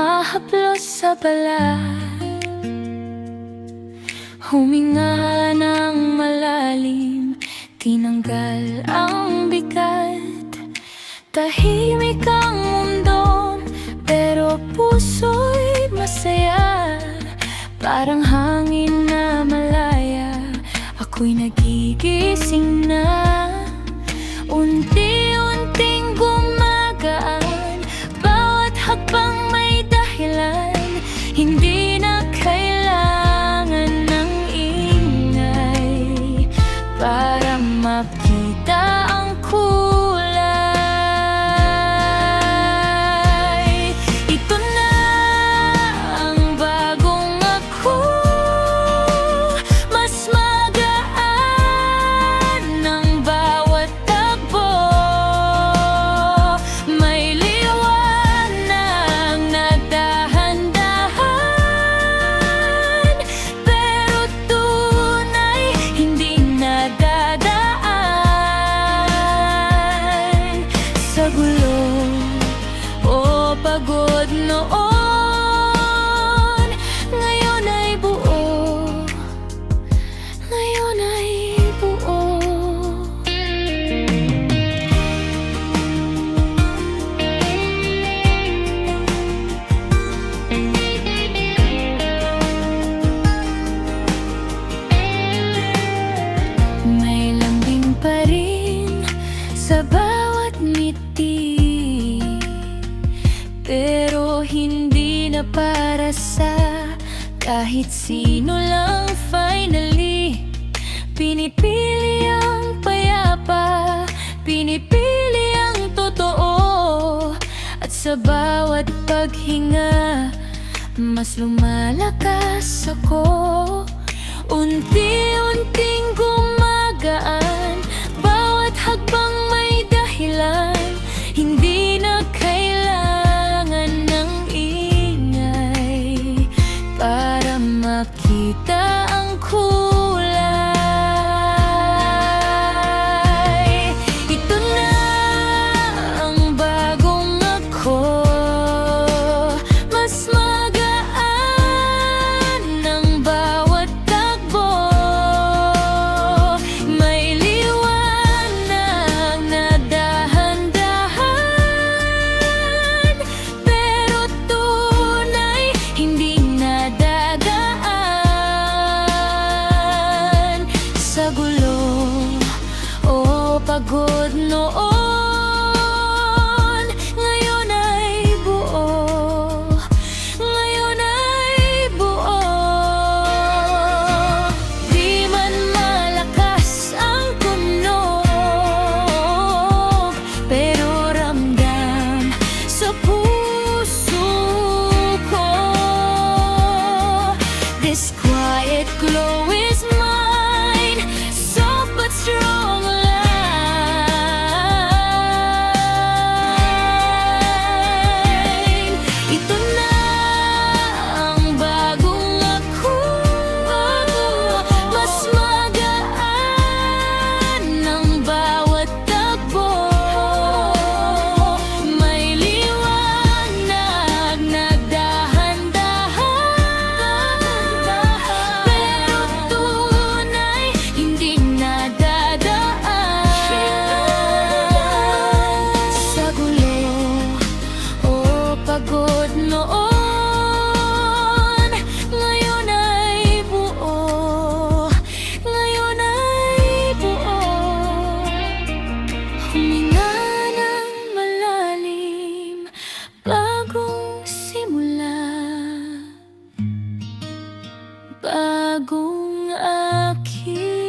Humahaplos sa balat, huminga ng malalim, tinanggal ang bigat. Tahimik ang mundo, pero puso'y masaya. Parang hangin na malaya, ako'y nagigising na. Unti-unting gumagaan, bawat hakbang may dahilan. Hindi na kailangan ng ingay para makita ang kulay. Ito na ang bagong ako, mas magaan ng bawat takbo. May liwanag na dahan-dahan, pero tunay hindi nadadaan sa gulo o pagod noon. Ngayon ay buo, ngayon ay buo. May lambing pa rin sa bawat ngiti, pero hindi na para sa kahit sino lang. Finally, pinipili ang payapa, pinipili ang totoo. At sa bawat paghinga, mas lumalakas ako. Unti-unting gumagaan, bawat hakbang may dahilan. Hindi na kailangan ng ingay para makita ang kulay. Ito na ang bagong ako, mas magaan ng bawat takbo. May liwanag na dahan-dahan, pero tunay hindi nadadaan sa gulo o pagod noon. Ngayon ay buo, ngayon ay buo. Di man malakas ang tunog, pero ramdam sa puso ko. This quiet glow is mine, soft but strong light. Ito na ang bagong ako, mas magaan ng bawat takbo. May liwanag na dahan-dahan, pero tunay hindi nadadaan sa gulo o pagod noon. Ngayon ay buo, ngayon ay buo. Huminga ng malalim, bagong simula, bagong akin.